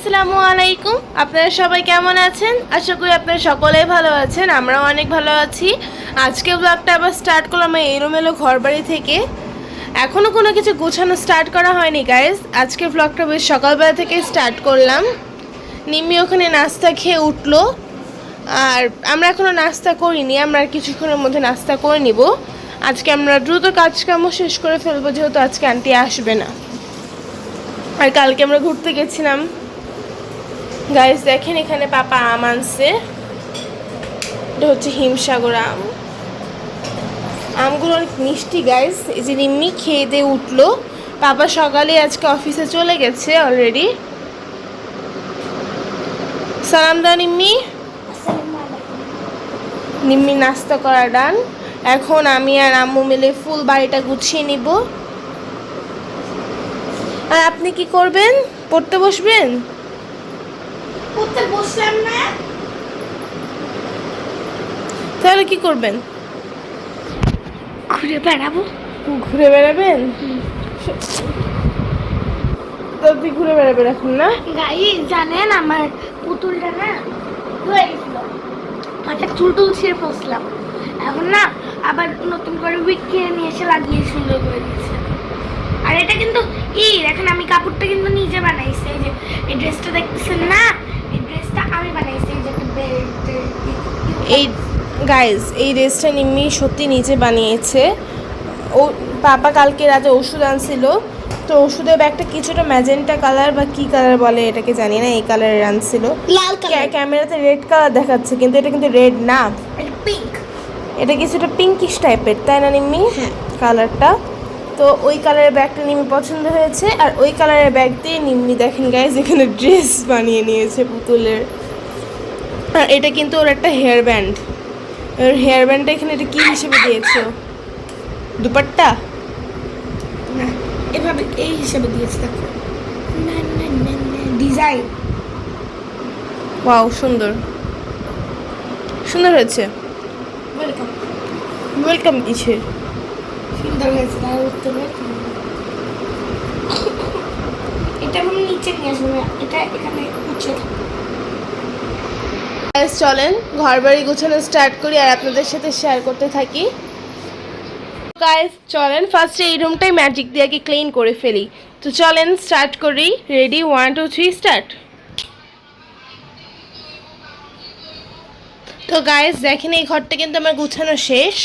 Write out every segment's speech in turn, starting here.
আসসালামু আলাইকুম। আপনারা সবাই কেমন আছেন? আশা করি আপনারা সকলেই ভালো আছেন। আমরাও অনেক ভালো আছি। আজকে ব্লগটা আবার স্টার্ট করলাম এই এলোমেলো ঘরবাড়ি থেকে। এখনও কোনো কিছু গোছানো স্টার্ট করা হয়নি গাইস। আজকে ব্লগটা বেশ সকালবেলা থেকে স্টার্ট করলাম। নিম্মি ওখানে নাস্তা খেয়ে উঠলো, আর আমরা এখনও নাস্তা করিনি। আমরা আর কিছুক্ষণের মধ্যে নাস্তা করে নিব। আজকে আমরা দ্রুত কাজকামও শেষ করে ফেলবো, যেহেতু আজকে আন্টি আসবে না। আর কালকে আমরা ঘুরতে গেছিলাম গাইস। দেখেন এখানে পাপা আম আনছে, এটা হচ্ছে হিমসাগর আম। আমগুলো অনেক মিষ্টি গাইস। এই যে নিম্মি খেয়ে দিয়ে উঠলো। পাপা সকালে আজকে অফিসে চলে গেছে অলরেডি। সালাম দাও নিম্মি। নিম্মি নাস্তা করা ডান। এখন আমি আর আম্মু মিলে ফুল বাড়িটা গুছিয়ে নিব। আর আপনি কি করবেন? পড়তে বসবেন? পড়তে বসলাম না, তাহলে কি করবেন? ঘুরে বেড়াবো। ঘুরে বেড়াবেন? তো আপনি ঘুরে বেড়াবেন এখন না? গাইস জানেন আমার পুতুলটা না হয়ে গেছিল, মাথার চুলটুল ছিঁড়ে ফেলছিলাম। এখন না আবার নতুন করে উইক কিনে নিয়ে এসে লাগিয়ে সুন্দর করে দিয়েছে। আর এটা কিন্তু দেখেন আমি কাপড়টা কিন্তু নিজে বানাইছি। এই যে এই ড্রেসটা দেখতেছেন না, এই ড্রেসটা আমি বানাইছি। এই যে একটা এই গাইজ এই ড্রেসটা নিম্মি সত্যি নিজে বানিয়েছে। ও পাপা কালকে রাতে ওষুধ আনছিল, তো ওষুধের ব্যাগটা কিছুটা ম্যাজেন্টা কালার বা কি কালার বলে এটাকে জানি না, এই কালারের আনছিল। লাল কালার, ক্যামেরাতে রেড কালার দেখাচ্ছে কিন্তু এটা কিন্তু রেড না, পিঙ্ক। এটা কিছুটা পিঙ্কিশ টাইপের, তাই না নিম্মি? হ্যাঁ। কালারটা তো ওই কালারের ব্যাগটা নিম্মি পছন্দ হয়েছে। আর ওই কালারের ব্যাগ দিয়ে নিম্মি দেখেন গাইজ এখানে ড্রেস বানিয়ে নিয়েছে পুতুলের। আর এটা কিন্তু ওর একটা হেয়ার ব্যান্ড। ওর হেয়ার ব্যান্ডটা এখানে এটা কি হিসেবে দিয়েছো? দুপাট্টা? না, এভাবে এই হিসেবে দিয়েছে। দেখো না না না না ডিজাইন। ওয়াও, সুন্দর সুন্দর হয়েছে। ওয়েলকাম। ওয়েলকাম কিসের? সুন্দর হয়েছে, তার উত্তরে এটা আমি নিচে নিয়ে আসবো, এটা এখানে উঠছে। চলেন ঘর বাড়ি গুছানো স্টার্ট করি আর আপনাদের সাথে শেয়ার করতে থাকি। গাইস চলেন ফার্স্টে এই রুমটাই ম্যাজিক দিয়ে আগে ক্লিন করে ফেলি। তো চলেন স্টার্ট করি। Ready, 1 2 3 start. তো গাইস দেখেন এই ঘরটা কিন্তু আমার গুছানো শেষ।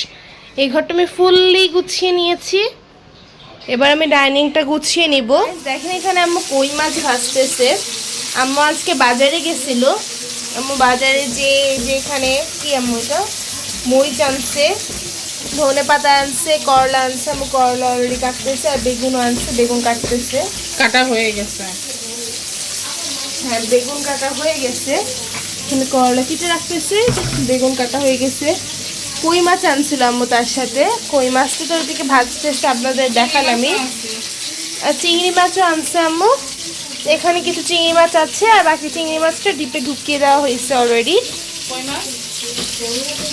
এই ঘরটা আমি ফুললি গুছিয়ে নিয়েছি। এবার আমি ডাইনিংটা গুছিয়ে নিব। দেখেন এখানে আম্মু কই মাছ ভাজতেছে। আম্মু আজকে বাজারে গেছিল। আম্মু বাজারে যেখানে কি আম্মু এটা মরিচ আনছে, ধনে পাতা আনছে, করলা আনছে। আম্মু করলা অলরেডি কাটতেছে, আর বেগুনও আনছে, বেগুন কাটতেছে। কাটা হয়ে গেছে। হ্যাঁ বেগুন কাটা হয়ে গেছে, এখানে করলা কেটে রাখতেছে, বেগুন কাটা হয়ে গেছে। কই মাছ আনছিল আম্মু তার সাথে। কই মাছটা তো ওইদিকে ভাজতেছে, আপনাদের দেখালামই। আর চিংড়ি মাছও আনছে আম্মু। এখানে কিছু চিংড়ি মাছ আছে, আর বাকি চিংড়ি মাছটা ডিপে ঢুকিয়ে দেওয়া হয়েছে অলরেডি।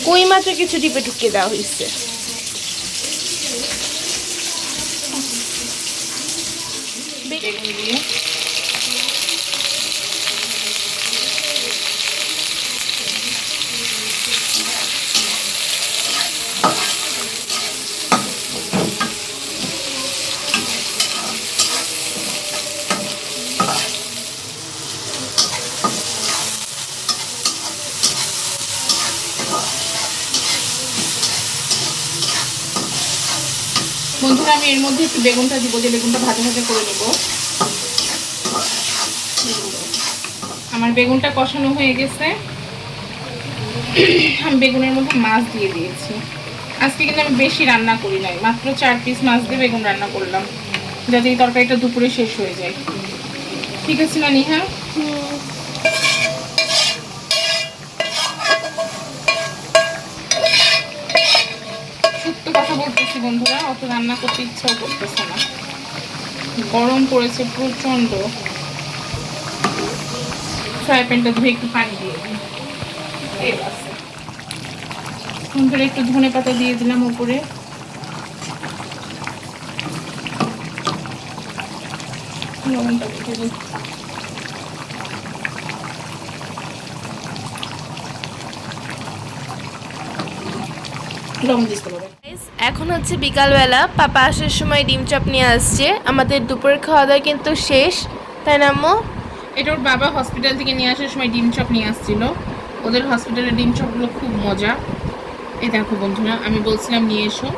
কই মাছও কিছু ডিপে ঢুকিয়ে দেওয়া হয়েছে। বেগুন দিয়ে বন্ধুরা, আমি এর মধ্যে একটু বেগুনটা দিব, যে বেগুনটা ভাজা ভাজা করে নেব। আমার বেগুনটা কষানো হয়ে গেছে। আমি বেগুনের মধ্যে মাছ দিয়ে দিয়েছি। আজকে কিন্তু আমি বেশি রান্না করি নাই, মাত্র 4 পিস মাছ দিয়ে বেগুন রান্না করলাম, যাতে এই তরকারিটা দুপুরে শেষ হয়ে যায়। ঠিক আছে না নিহা? সত্য কথা বলতেছি বন্ধুরা, অত রান্না করতে ইচ্ছাও করতেছে না, গরম পড়েছে প্রচন্ড। ফ্রাই প্যানটা ধুয়ে একটু পানি দিয়ে দিই। বন্ধুরা একটু ধনে পাতা দিয়ে দিলাম উপরে। লবণটা দিয়ে দিই। লবণ দিতে হবে। Guys, এখন হচ্ছে বিকালবেলা, পাপা আসার সময় ডিম চপ নিয়ে আসছে। আমাদের দুপুরের খাওয়া দাওয়া কিন্তু শেষ, তাই না আম্মু? এটা ওর বাবা হসপিটাল থেকে নিয়ে আসার সময় ডিম চপ নিয়ে আসছিল। ওদের হসপিটালের ডিম চপগুলো খুব মজা। এই দেখো বন্ধুরা, আমি বলছিলাম নিয়ে এসো,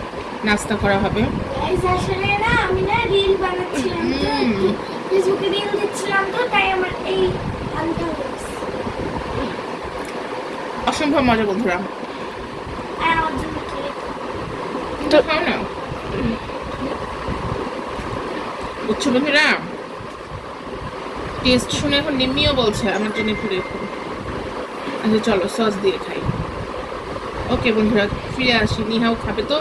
নাস্তা করা হবে। Guys, আসলে না আমি না রিল বানাচ্ছিলাম তো, একটু ফেসবুকে রিল দিচ্ছিলাম তো, তাই আমার এই হালকা হয়েছে। অসম্ভব মজা বন্ধুরা। আর আমার জন্য কি রেখো? তো খাও না, বুঝছো বন্ধুরা? টেস্ট শুনে এখন নিম্মিও বলছে আমার জন্য একটু রেখো। আচ্ছা চলো সস দিয়ে খাই। ওকে বন্ধুরা, ফিরে আসি। নিহাও খাবে তো?